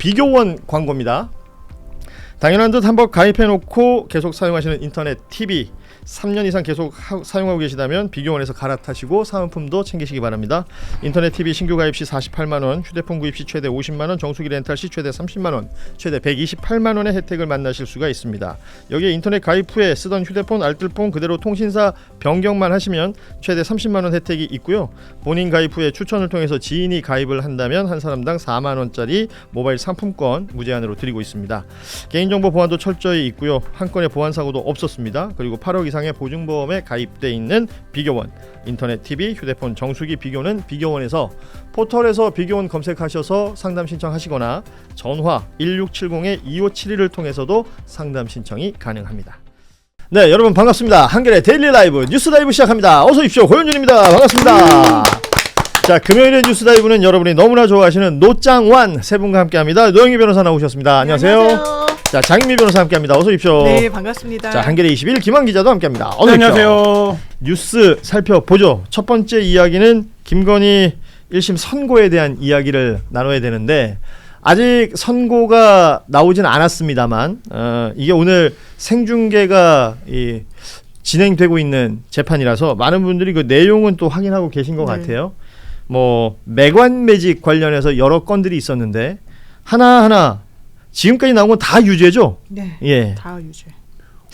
비교원 광고입니다. 당연한 듯 한번 가입해놓고 계속 사용하시는 인터넷 TV 3년 이상 계속 사용하고 계시다면 비교원에서 갈아타시고 사은품도 챙기시기 바랍니다. 인터넷 TV 신규 가입 시 48만원, 휴대폰 구입 시 최대 50만원, 정수기 렌탈 시 최대 30만원, 최대 128만원의 혜택을 만나실 수가 있습니다. 여기에 인터넷 가입 후에 쓰던 휴대폰, 알뜰폰 그대로 통신사 변경만 하시면 최대 30만원 혜택이 있고요. 본인 가입 후에 추천을 통해서 지인이 가입을 한다면 한 사람당 4만원짜리 모바일 상품권 무제한으로 드리고 있습니다. 개인정보 보안도 철저히 있고요. 한 건의 보안사고도 없었습니다. 그리고 8억 이상의 보증보험에 가입돼 있는 비교원, 인터넷 TV, 휴대폰 정수기 비교는 비교원에서 포털에서 비교원 검색하셔서 상담 신청하시거나 전화 1670-2571을 통해서도 상담 신청이 가능합니다. 네, 여러분 반갑습니다. 한겨레 데일리 라이브 뉴스 라이브 시작합니다. 어서 오십시오. 고현준입니다. 반갑습니다. 자, 금요일의 뉴스 라이브는 여러분이 너무나 좋아하시는 노짱완 세 분과 함께합니다. 노영희 변호사 나오셨습니다. 안녕하세요. 안녕하세요. 자, 장인미 변호사 함께합니다. 어서 오십시오. 네, 반갑습니다. 자, 한겨레 21 김한 기자도 함께합니다. 네, 안녕하세요. 뉴스 살펴보죠. 첫 번째 이야기는 김건희 1심 선고에 대한 이야기를 나눠야 되는데 아직 선고가 나오진 않았습니다만 이게 오늘 생중계가 진행되고 있는 재판이라서 많은 분들이 그 내용은 또 확인하고 계신 것 같아요. 뭐 매관 매직 관련해서 여러 건들이 있었는데 하나하나 지금까지 나온 건 다 유죄죠? 네, 예. 다 유죄.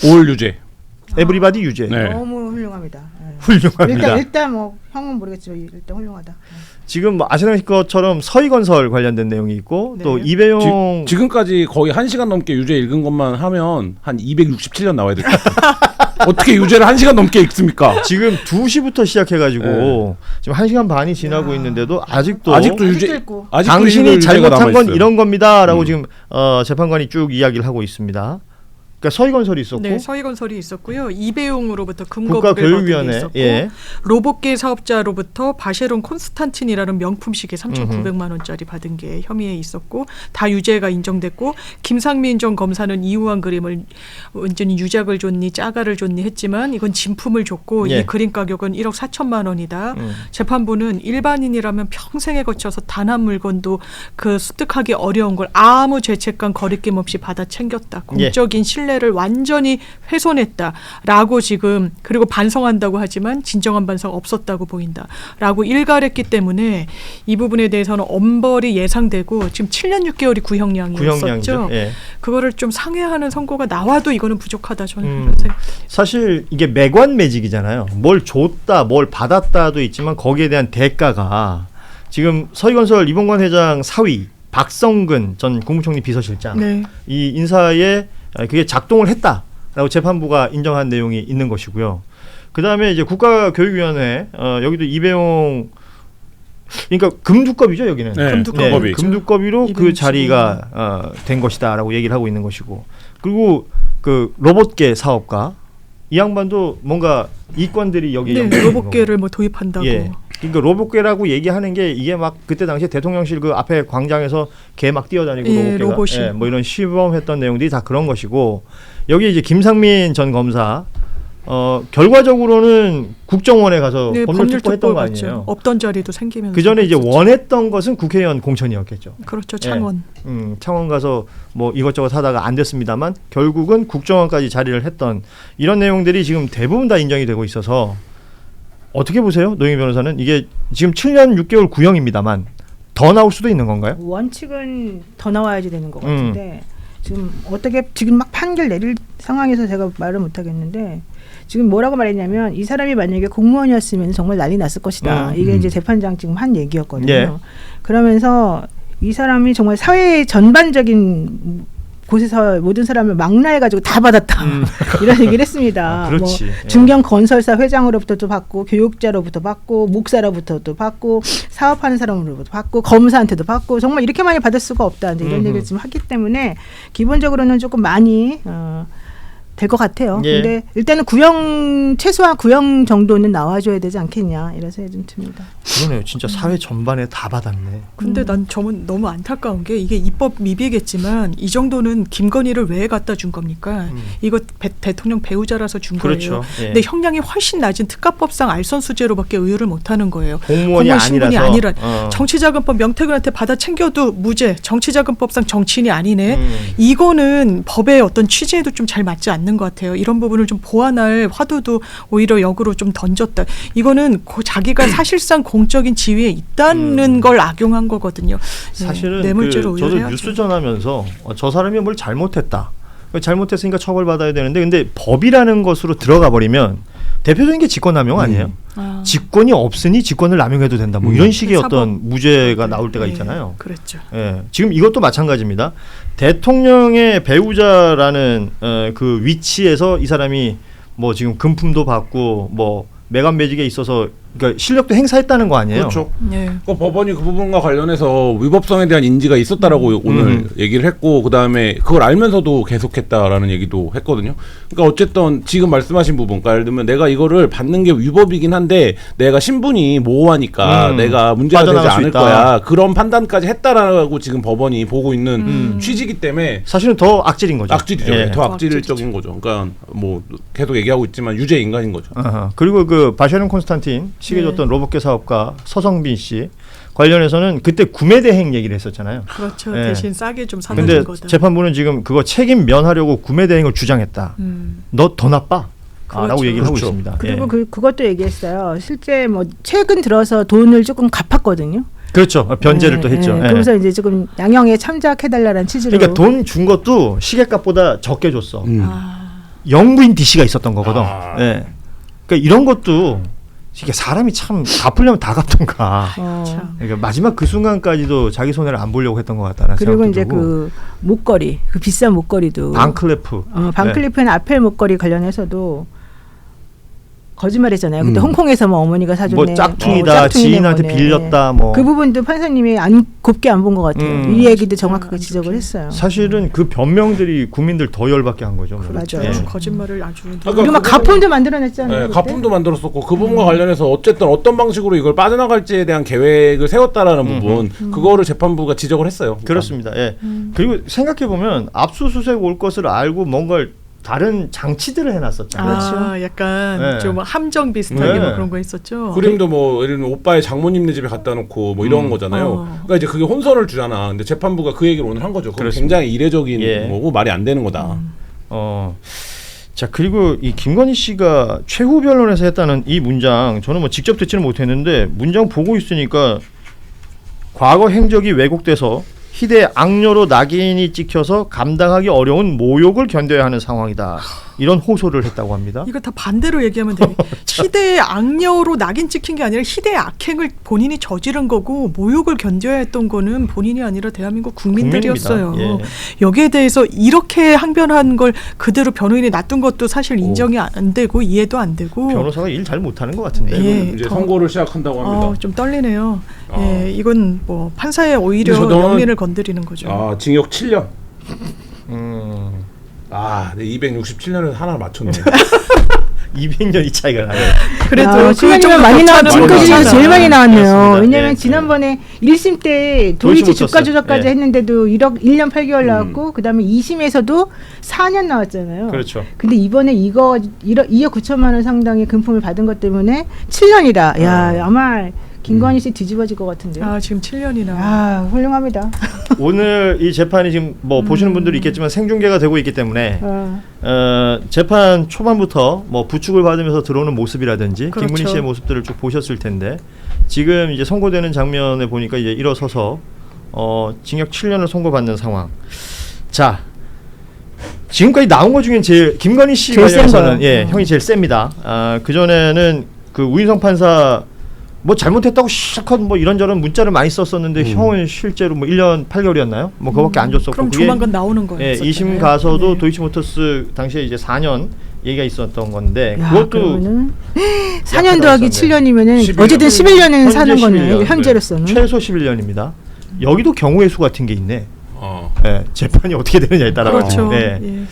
올 유죄. 에브리바디 유죄. 네. 너무 훌륭합니다. 네. 훌륭합니다. 일단 뭐 형은 모르겠지만 일단 훌륭하다. 네. 지금 뭐 아시는 것처럼 서희건설 관련된 내용이 있고 네. 또 이배용 지금까지 거의 1시간 넘게 유죄 읽은 것만 하면 한 267년 나와야 될 것 같아요. 어떻게 유죄를 1시간 넘게 읽습니까? 지금 2시부터 시작해가지고 네. 지금 1시간 반이 지나고 있는데도 아직도 유죄. 있고. 당신이 잘못한 건 있어요. 이런 겁니다라고 지금 재판관이 쭉 이야기를 하고 있습니다. 그러니까 서희건설이 있었고 네, 서희건설이 있었고요. 이배용으로부터 국가교육위원회, 금고를 있었고 예. 로봇계 사업자로부터 바쉐론 콘스탄틴이라는 명품 시계 3,900만 원짜리 받은 게 혐의에 있었고 다 유죄가 인정됐고 김상민 전 검사는 이우한 그림을 완전히 유작을 줬니 짜가를 줬니 했지만 이건 진품을 줬고 예. 이 그림 가격은 1억 4천만 원이다. 재판부는 일반인이라면 평생에 거쳐서 단 한 물건도 그 습득하기 어려운 걸 아무 죄책감 거리낌 없이 받아 챙겼다. 공적인 신뢰를 완전히 훼손했다라고 지금 그리고 반성한다고 하지만 진정한 반성 없었다고 보인다라고 일갈했기 때문에 이 부분에 대해서는 엄벌이 예상되고 지금 7년 6개월이 구형량이었었죠. 예. 그거를 좀 상회하는 선고가 나와도 이거는 부족하다 저는 그런 생각. 사실 이게 매관 매직이잖아요. 뭘 줬다, 뭘 받았다도 있지만 거기에 대한 대가가 지금 서희건설 이봉관 회장 사위 박성근 전 국무총리 비서실장 네. 이 인사에 그게 작동을 했다라고 재판부가 인정한 내용이 있는 것이고요. 그 다음에 이제 국가교육위원회 여기도 이배용 그러니까 금두꺼비죠 여기는. 네, 금두꺼비. 금두꺼비로 그 자리가 된 것이다라고 얘기를 하고 있는 것이고 그리고 그 로봇계 사업가 이 양반도 뭔가 이권들이 여기 네, 로봇계를 뭐 도입한다고. 예. 그러니까 로봇계라고 얘기하는 게 이게 막 그때 당시에 대통령실 그 앞에 광장에서 개 막 뛰어다니고 예, 로봇계가 로봇이. 예, 뭐 이런 시범했던 내용들이 다 그런 것이고 여기 이제 김상민 전 검사 결과적으로는 국정원에 가서 네, 법률 특보했던 거 맞죠. 아니에요. 없던 자리도 생기면서 그 전에 이제 그랬었죠. 원했던 것은 국회의원 공천이었겠죠. 그렇죠. 창원. 창원 가서 뭐 이것저것 하다가 안 됐습니다만 결국은 국정원까지 자리를 했던 이런 내용들이 지금 대부분 다 인정이 되고 있어서 어떻게 보세요? 노영희 변호사는 이게 지금 7년 6개월 구형입니다만 더 나올 수도 있는 건가요? 원칙은 더 나와야지 되는 것 같은데 지금 어떻게 지금 막 판결 내릴 상황에서 제가 말을 못 하겠는데 지금 뭐라고 말했냐면 이 사람이 만약에 공무원이었으면 정말 난리 났을 것이다. 이게 이제 재판장 지금 한 얘기였거든요. 예. 그러면서 이 사람이 정말 사회의 전반적인 곳에서 모든 사람을 망라해가지고 다 받았다 이런 얘기를 했습니다. 그렇지. 뭐 중견 건설사 회장으로부터도 받고 교육자로부터 받고 목사로부터도 받고 사업하는 사람으로부터 받고 검사한테도 받고 정말 이렇게 많이 받을 수가 없다. 이제 이런 얘기를 지금 하기 때문에 기본적으로는 조금 많이 될 것 같아요. 예. 근데 일단은 최소한 구형 정도는 나와줘야 되지 않겠냐 이런 생각이 좀 듭니다. 그러네요. 진짜 사회 전반에 다 받았네. 근데 난 저는 너무 안타까운 게 이게 입법 미비겠지만 이 정도는 김건희를 왜 갖다 준 겁니까? 이거 대통령 배우자라서 준 그렇죠. 거예요. 예. 근데 형량이 훨씬 낮은 특가법상 알선수재로밖에 의율을 못하는 거예요. 공무원이 공무원 신분이 아니라서. 아니라 정치자금법 명태균한테 받아 챙겨도 무죄. 정치자금법상 정치인이 아니네. 이거는 법의 어떤 취지에도 좀 잘 맞지 않는 것 같아요. 이런 부분을 좀 보완할 화두도 오히려 역으로 좀 던졌다. 이거는 자기가 사실상 공적인 지위에 있다는 걸 악용한 거거든요. 사실은 뇌물죄로 저도 의율해야죠. 뉴스 전하면서 저 사람이 뭘 잘못했다. 잘못했으니까 처벌받아야 되는데 근데 법이라는 것으로 들어가 버리면 대표적인 게 직권남용 아니에요? 직권이 없으니 직권을 남용해도 된다. 뭐 이런 식의 사법. 어떤 무죄가 나올 때가 예, 있잖아요. 그랬죠. 예, 지금 이것도 마찬가지입니다. 대통령의 배우자라는 그 위치에서 이 사람이 뭐 지금 금품도 받고 뭐 매간 매직에 있어서 그러니까 실력도 행사했다는 거 아니에요? 그렇죠. 네. 그 법원이 그 부분과 관련해서 위법성에 대한 인지가 있었다라고 오늘 얘기를 했고 그다음에 그걸 알면서도 계속했다라는 얘기도 했거든요. 그러니까 어쨌든 지금 말씀하신 부분, 그러니까 예를 들면 내가 이거를 받는 게 위법이긴 한데 내가 신분이 모호하니까 내가 문제가 되지 빠져나갈 수 않을 있다. 거야. 그런 판단까지 했다라고 지금 법원이 보고 있는 취지이기 때문에 사실은 더 악질인 거죠. 악질이죠. 예. 더 악질적인 거죠. 그러니까 뭐 계속 얘기하고 있지만 유죄 인간인 거죠. 아하. 그리고 그 바샤론 콘스탄틴 시계 줬던 로봇계 사업가 서성빈 씨 관련해서는 그때 구매 대행 얘기를 했었잖아요. 그렇죠. 예. 대신 싸게 좀 사는 근데 거다. 재판부는 지금 그거 책임 면하려고 구매 대행을 주장했다. 너 더 나빠. 라고 그렇죠. 얘기를 하고 그렇죠. 있습니다. 그리고 예. 그것도 얘기했어요. 실제 뭐 최근 들어서 돈을 조금 갚았거든요. 그렇죠. 변제를 또 했죠. 예. 그러면서 이제 지금 양형에 참작해달라는 취지로. 그러니까 돈 준 것도 시계값보다 적게 줬어. 아, 영부인 DC가 있었던 거거든. 아. 예. 그러니까 이런 것도 이게 사람이 참 갚으려면 다 갚던가. 참. 그러니까 마지막 그 순간까지도 자기 손해를 안 보려고 했던 것 같다는 그리고 생각도 이제 들고. 그 목걸이, 그 비싼 목걸이도. 반클래프. 반클리프나 아펠 목걸이 관련해서도 거짓말했잖아요. 근데 홍콩에서 뭐 어머니가 사줬네. 뭐 짝퉁이다, 짝퉁이네, 지인한테 뭐네. 빌렸다, 뭐. 그 부분도 판사님이 곱게 안 본 것 같아요. 이 얘기도 정확하게 지적을 했어요. 사실은 그 변명들이 국민들 더 열받게 한 거죠. 뭐. 맞아요. 예. 거짓말을 아주 그리고 막 가품도 만들어냈잖아요. 네, 그때. 가품도 만들었었고 그 부분과 관련해서 어쨌든 어떤 방식으로 이걸 빠져나갈지에 대한 계획을 세웠다라는 부분 그거를 재판부가 지적을 했어요. 그렇습니다. 예. 그리고 생각해 보면 압수수색 올 것을 알고 뭔가를 다른 장치들을 해놨었잖아요. 아, 약간 네. 좀 함정 비슷하게 네. 뭐 그런 거 있었죠. 그림도 뭐 예를 들면 오빠의 장모님네 집에 갖다 놓고 뭐 이런 거잖아요. 그러니까 이제 그게 혼선을 주잖아. 근데 재판부가 그 얘기를 오늘 한 거죠. 그건 그렇습니다. 굉장히 이례적인 예. 거고 말이 안 되는 거다. 자, 그리고 이 김건희 씨가 최후 변론에서 했다는 이 문장, 저는 뭐 직접 듣지는 못했는데 문장 보고 있으니까 과거 행적이 왜곡돼서 희대의 악녀로 낙인이 찍혀서 감당하기 어려운 모욕을 견뎌야 하는 상황이다. 이런 호소를 했다고 합니다. 이거 다 반대로 얘기하면 돼요. 희대의 악녀로 낙인 찍힌 게 아니라 희대의 악행을 본인이 저지른 거고 모욕을 견뎌야 했던 거는 본인이 아니라 대한민국 국민들이었어요. 국민입니다. 예. 여기에 대해서 이렇게 항변한 걸 그대로 변호인이 놔둔 것도 사실 인정이 안 되고 이해도 안 되고 변호사가 일 잘 못하는 것 같은데. 예. 이제 더- 선고를 시작한다고 합니다. 좀 떨리네요. 예, 이건 뭐 판사의 오히려 근데 저는- 영리를 건드리는 거죠. 아, 징역 7년. 음, 아, 267년을 하나 맞췄네. 200년이 차이가 나요. 그래도 야, 시간이면 많이 나왔 거 지금까지 괜찮아. 제일 많이 나왔네요. 그렇습니다. 왜냐하면 예. 지난번에 1심 때 도이치 도이치 주가 모터스. 조작까지 예. 했는데도 1년 8개월 나왔고 그다음에 2심에서도 4년 나왔잖아요. 그렇죠. 근데 이번에 2억 9천만 원 상당의 금품을 받은 것 때문에 7년이라. 야, 아마 김건희 씨 뒤집어질 것 같은데요. 아, 지금 7년이나. 아, 훌륭합니다. 오늘 이 재판이 지금 뭐 보시는 분들이 있겠지만 생중계가 되고 있기 때문에 재판 초반부터 뭐 부축을 받으면서 들어오는 모습이라든지 그렇죠. 김문희 씨의 모습들을 쭉 보셨을 텐데 지금 이제 선고되는 장면에 보니까 이제 일어서서 징역 7년을 선고받는 상황. 자, 지금까지 나온 것 중엔 제일 김건희 씨 제일 센 관련해서는 거예요. 형이 제일 셉니다. 그 전에는 그 우인성 판사 뭐 잘못했다고 실컷 뭐 이런저런 문자를 많이 썼었는데 형은 실제로 뭐 1년 8개월이었나요? 뭐 그거밖에 안 줬었고 그럼 그게 조만간 나오는 거예요. 예, 2심 가서도 도이치모터스 당시에 이제 4년 얘기가 있었던 건데 야, 그것도 그러면은 4년 더하기 있었네. 7년이면은 11년. 어쨌든 11년은 현재 사는 거네요. 11년. 현재로서는. 최소 11년입니다. 여기도 경우의 수 같은 게 있네. 어. 예, 재판이 어떻게 되느냐에 따라서. 그렇죠. 예. 예.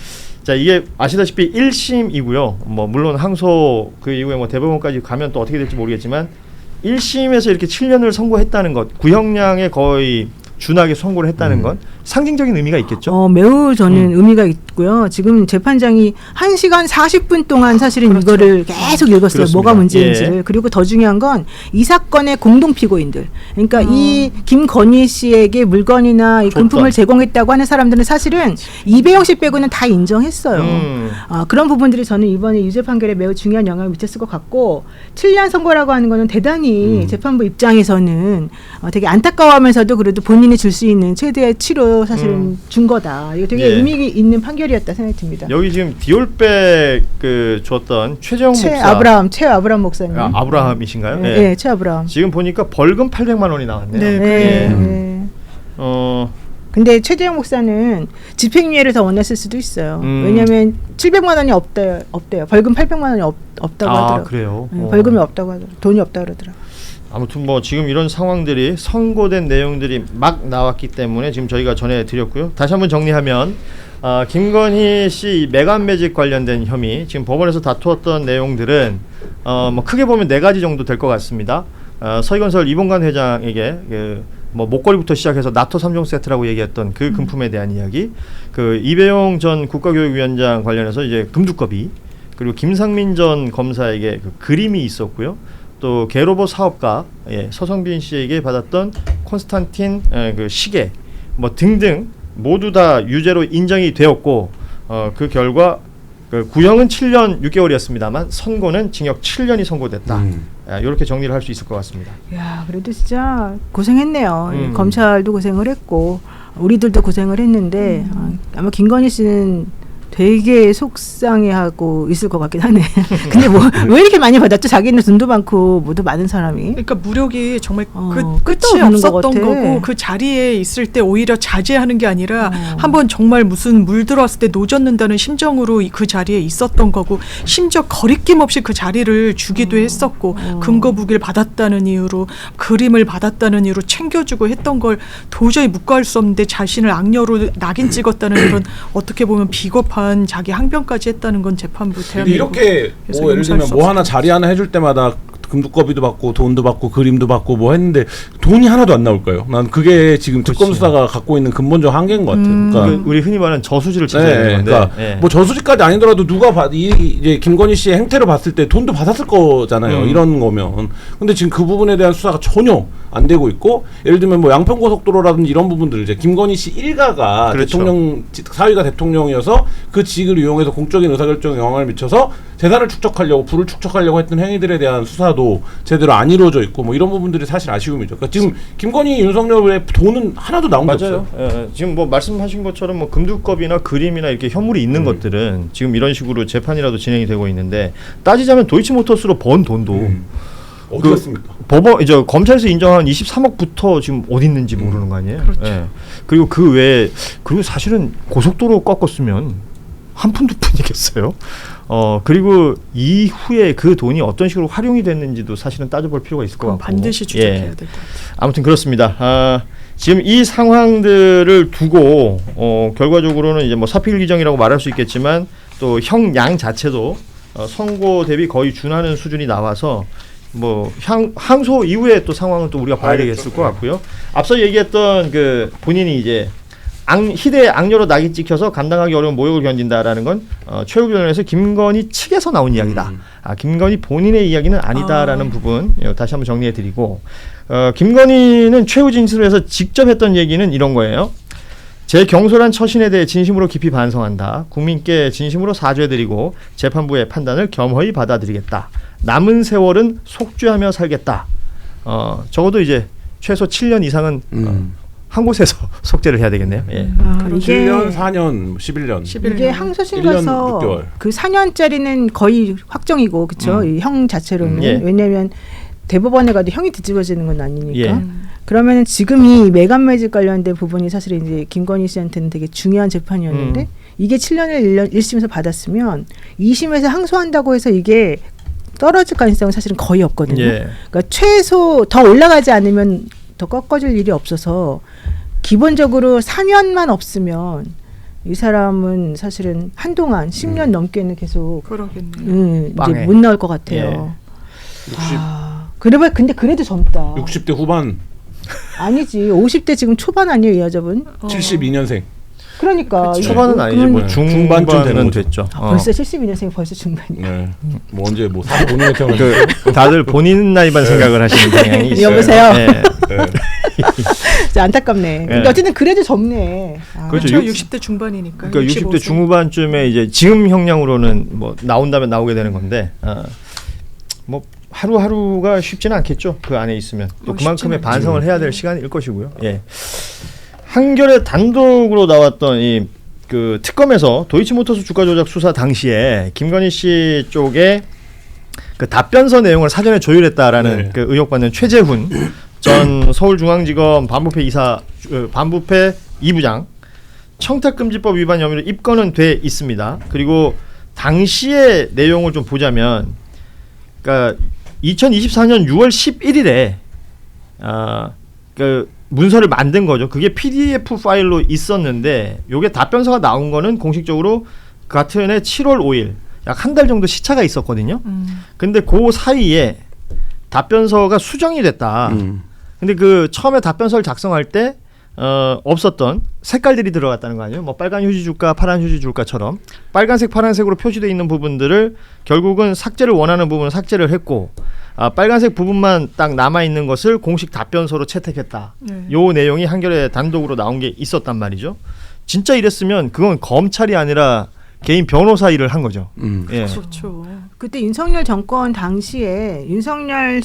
자, 이게 아시다시피 1심이고요. 뭐 물론 항소 그 이후에 뭐 대법원까지 가면 또 어떻게 될지 모르겠지만 1심에서 이렇게 7년을 선고했다는 것, 구형량에 거의 준하게 선고를 했다는 건 상징적인 의미가 있겠죠. 매우 저는 의미가 있고요. 지금 재판장이 1시간 40분 동안 사실은 그렇죠. 이거를 계속 읽었어요. 그렇습니다. 뭐가 문제인지를. 예. 그리고 더 중요한 건 이 사건의 공동 피고인들. 그러니까 이 김건희 씨에게 물건이나 이 금품을 제공했다고 하는 사람들은 사실은 이배영 씨 빼고는 다 인정했어요. 그런 부분들이 저는 이번에 유죄 판결에 매우 중요한 영향을 미쳤을 것 같고 7년 선고라고 하는 거는 대단히 재판부 입장에서는 되게 안타까워하면서도 그래도 본인이 줄 수 있는 최대의 치료 사실은 준 거다. 이거 되게 예. 의미 있는 판결이었다 생각이 듭니다. 여기 지금 디올백 그 줬던 최재형 목사, 최아브람 목사님. 아브라함이신가요? 네, 예. 네, 최아브람. 지금 보니까 벌금 800만 원이 나왔네요. 네, 네. 예. 네. 근데 최재형 목사는 집행유예를 더 원했을 수도 있어요. 왜냐하면 700만 원이 없대요. 벌금 800만 원이 없다고 하더라고요. 그래요? 네, 벌금이 없다고 하더라고요. 돈이 없다고 그러더라고요. 아무튼 뭐 지금 이런 상황들이 선고된 내용들이 막 나왔기 때문에 지금 저희가 전해드렸고요. 다시 한번 정리하면 김건희 씨 매간 매직 관련된 혐의, 지금 법원에서 다투었던 내용들은 뭐 크게 보면 4가지 정도 될 것 같습니다. 서희건설 이봉관 회장에게 뭐 목걸이부터 시작해서 나토 3종 세트라고 얘기했던 그 금품에 대한 이야기, 그 이배용 전 국가교육위원장 관련해서 이제 금두꺼비, 그리고 김상민 전 검사에게 그 그림이 있었고요. 또 게로보 사업가 서성빈 씨에게 받았던 콘스탄틴 그 시계 뭐 등등 모두 다 유죄로 인정이 되었고, 그 결과 그 구형은 7년 6개월이었습니다만 선고는 징역 7년이 선고됐다. 이렇게 정리를 할 수 있을 것 같습니다. 야, 그래도 진짜 고생했네요. 음. 검찰도 고생을 했고 우리들도 고생을 했는데 아마 김건희 씨는 되게 속상해하고 있을 것 같긴 하네. 근데 뭐 왜 이렇게 많이 받았죠? 자기는 돈도 많고 뭐도 많은 사람이. 그러니까 무력이 정말 끝도 끝이 없는 것 없었던 같아. 거고, 그 자리에 있을 때 오히려 자제하는 게 아니라 한번 정말 무슨 물 들어왔을 때 노젓는다는 심정으로 그 자리에 있었던 거고, 심지어 거리낌 없이 그 자리를 주기도 했었고, 근거 무기를 받았다는 이유로, 그림을 받았다는 이유로 챙겨주고 했던 걸 도저히 묵과할 수 없는데 자신을 악녀로 낙인 찍었다는 그런 어떻게 보면 비겁한 자기 항변까지 했다는 건 재판부 대한민국 이렇게 뭐 예를 들면 뭐 하나 자리 하나 해줄 때마다 금두꺼비도 받고 돈도 받고 그림도 받고 뭐 했는데 돈이 하나도 안 나올까요? 난 그게 지금 특검 수사가 갖고 있는 근본적 한계인 것 같아요. 그러니까 우리 흔히 말하는 저수지를 찾아야 되는 건데, 그러니까 뭐 저수지까지 아니더라도 누가 이제 김건희 씨의 행태를 봤을 때 돈도 받았을 거잖아요. 이런 거면. 근데 지금 그 부분에 대한 수사가 전혀 안 되고 있고, 예를 들면 뭐 양평고속도로라든지 이런 부분들 이제 김건희 씨 일가가 그렇죠. 대통령 사위가 대통령이어서 그 직을 이용해서 공적인 의사결정에 영향을 미쳐서 재산을 축적하려고 부를 축적하려고 했던 행위들에 대한 수사도 제대로 안 이루어져 있고 뭐 이런 부분들이 사실 아쉬움이죠. 그러니까 지금 김건희 윤석열의 돈은 하나도 나온 게 없어요. 지금 뭐 말씀하신 것처럼 뭐 금두껍이나 그림이나 이렇게 현물이 있는 것들은 지금 이런 식으로 재판이라도 진행이 되고 있는데, 따지자면 도이치모터스로 번 돈도 어디 갔습니까? 법원 이제 검찰에서 인정한 23억부터 지금 어디 있는지 모르는 거 아니에요? 그렇죠. 그리고 그 외에, 그리고 사실은 고속도로 꺾었으면 한 푼 두 푼이겠어요. 그리고 이후에 그 돈이 어떤 식으로 활용이 됐는지도 사실은 따져볼 필요가 있을 것 같고, 반드시 추적해야 될 것 같아요. 아무튼 그렇습니다. 지금 이 상황들을 두고 결과적으로는 이제 뭐 사필 규정이라고 말할 수 있겠지만 또 형량 자체도 선고 대비 거의 준하는 수준이 나와서 뭐 항소 이후에 또 상황은 또 우리가 봐야 되겠을 것 같고요. 앞서 얘기했던 그 본인이 이제 희대의 악녀로 낙이 찍혀서 감당하기 어려운 모욕을 견딘다라는 건 최후 변론에서 김건희 측에서 나온 이야기다. 김건희 본인의 이야기는 아니다라는 부분 다시 한번 정리해드리고, 김건희는 최후 진술에서 직접 했던 얘기는 이런 거예요. 제 경솔한 처신에 대해 진심으로 깊이 반성한다. 국민께 진심으로 사죄드리고 재판부의 판단을 겸허히 받아들이겠다. 남은 세월은 속죄하며 살겠다. 적어도 이제 최소 7년 이상은 한 곳에서 속죄를 해야 되겠네요. 예. 이게 7년, 4년, 11년. 이게 항소심 1년 가서 6개월. 그 4년짜리는 거의 확정이고, 그렇죠? 이 형 자체로는. 예. 왜냐하면 대법원에 가도 형이 뒤집어지는 건 아니니까. 예. 그러면 지금 이 매간 매직 관련된 부분이 사실 이제 김건희 씨한테는 되게 중요한 재판이었는데 이게 7년을 1심에서 받았으면 2심에서 항소한다고 해서 이게 떨어질 가능성은 사실은 거의 없거든요. 예. 그러니까 최소 더 올라가지 않으면 더 꺾어질 일이 없어서 기본적으로 4년만 없으면 이 사람은 사실은 한동안 10년 넘게는 계속 그러겠네요. 이제 빵에. 못 나올 것 같아요. 근데 그래도 젊다. 60대 후반 아니지 50대 지금 초반 아니에요 이 여자분? 72년생. 그러니까 그쵸. 초반은 아니지 뭐 네. 중반쯤 중반쯤 되는 되는 거죠. 됐죠. 벌써 72년생이 벌써 중반이야. 네. 뭐 언제 뭐 45년에 태어났어요. 그 다들 본인 나이만 생각을 하시는 경향이 있어요. 여보세요? 네. 진짜 안타깝네. 근데 네. 어쨌든 그래도 젊네. 아, 그렇죠. 그렇죠. 육- 60대 중반이니까. 그러니까 60대 중후반쯤에 이제 지금 형량으로는 뭐 나온다면 나오게 되는 건데 뭐 하루하루가 쉽지는 않겠죠. 그 안에 있으면 또 쉽진 그만큼의 않죠. 반성을 해야 될 시간일 것이고요. 예. 한겨레 단독으로 나왔던 이 그 특검에서 도이치모터스 주가 조작 수사 당시에 김건희 씨 쪽에 그 답변서 내용을 사전에 조율했다라는 네. 그 의혹받는 최재훈 전 서울중앙지검 반부패 이사 반부패 2부장 청탁금지법 위반 혐의로 입건은 돼 있습니다. 그리고 당시의 내용을 좀 보자면, 그러니까 2024년 6월 11일에 그 문서를 만든 거죠. 그게 PDF 파일로 있었는데, 요게 답변서가 나온 거는 공식적으로 같은 해 7월 5일, 약 한 달 정도 시차가 있었거든요. 근데 그 사이에 답변서가 수정이 됐다. 근데 그 처음에 답변서를 작성할 때 없었던 색깔들이 들어갔다는 거 아니에요? 뭐 빨간 휴지 줄까, 파란 휴지 줄까처럼 빨간색, 파란색으로 표시되어 있는 부분들을 결국은 삭제를 원하는 부분은 삭제를 했고, 빨간색 부분만 딱 남아 있는 것을 공식 답변서로 채택했다. 네. 요 내용이 한겨레 단독으로 나온 게 있었단 말이죠. 진짜 이랬으면 그건 검찰이 아니라 개인 변호사 일을 한 거죠. 예. 그렇죠. 그때 윤석열 정권 당시에 윤석열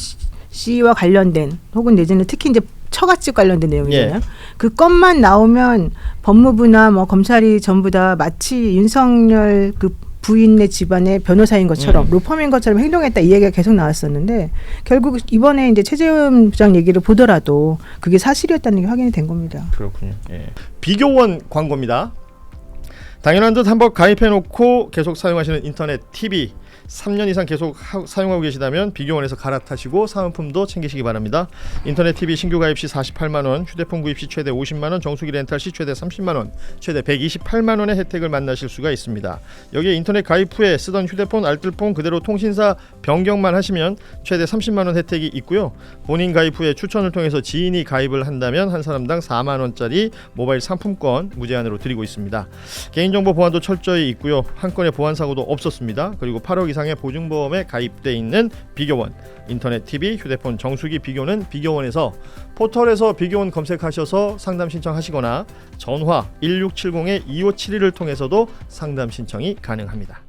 씨와 관련된 혹은 내지는 특히 이제 처갓집 관련된 내용이잖아요. 예. 그 건만 나오면 법무부나 뭐 검찰이 전부 다 마치 윤석열 그 부인의 집안의 변호사인 것처럼 로펌인 것처럼 행동했다 이 얘기가 계속 나왔었는데, 결국 이번에 이제 최재훈 부장 얘기를 보더라도 그게 사실이었다는 게 확인이 된 겁니다. 그렇군요. 예. 비교원 광고입니다. 당연한 듯 한번 가입해놓고 계속 사용하시는 인터넷 TV 3년 이상 계속 사용하고 계시다면 비교원에서 갈아타시고 사은품도 챙기시기 바랍니다. 인터넷 TV 신규 가입 시 48만 원, 휴대폰 구입 시 최대 50만 원, 정수기 렌탈 시 최대 30만 원, 최대 128만 원의 혜택을 만나실 수가 있습니다. 여기에 인터넷 가입 후에 쓰던 휴대폰, 알뜰폰 그대로 통신사 변경만 하시면 최대 30만 원 혜택이 있고요. 본인 가입 후에 추천을 통해서 지인이 가입을 한다면 한 사람당 4만 원짜리 모바일 상품권 무제한으로 드리고 있습니다. 개인정보 보안도 철저히 있고요. 한 건의 보안 사고도 없었습니다. 그리고 8억 이상의 보증보험에 가입돼 있는 비교원, 인터넷 TV, 휴대폰 정수기 비교는 비교원에서 포털에서 비교원 검색하셔서 상담 신청하시거나 전화 1670-2571을 통해서도 상담 신청이 가능합니다.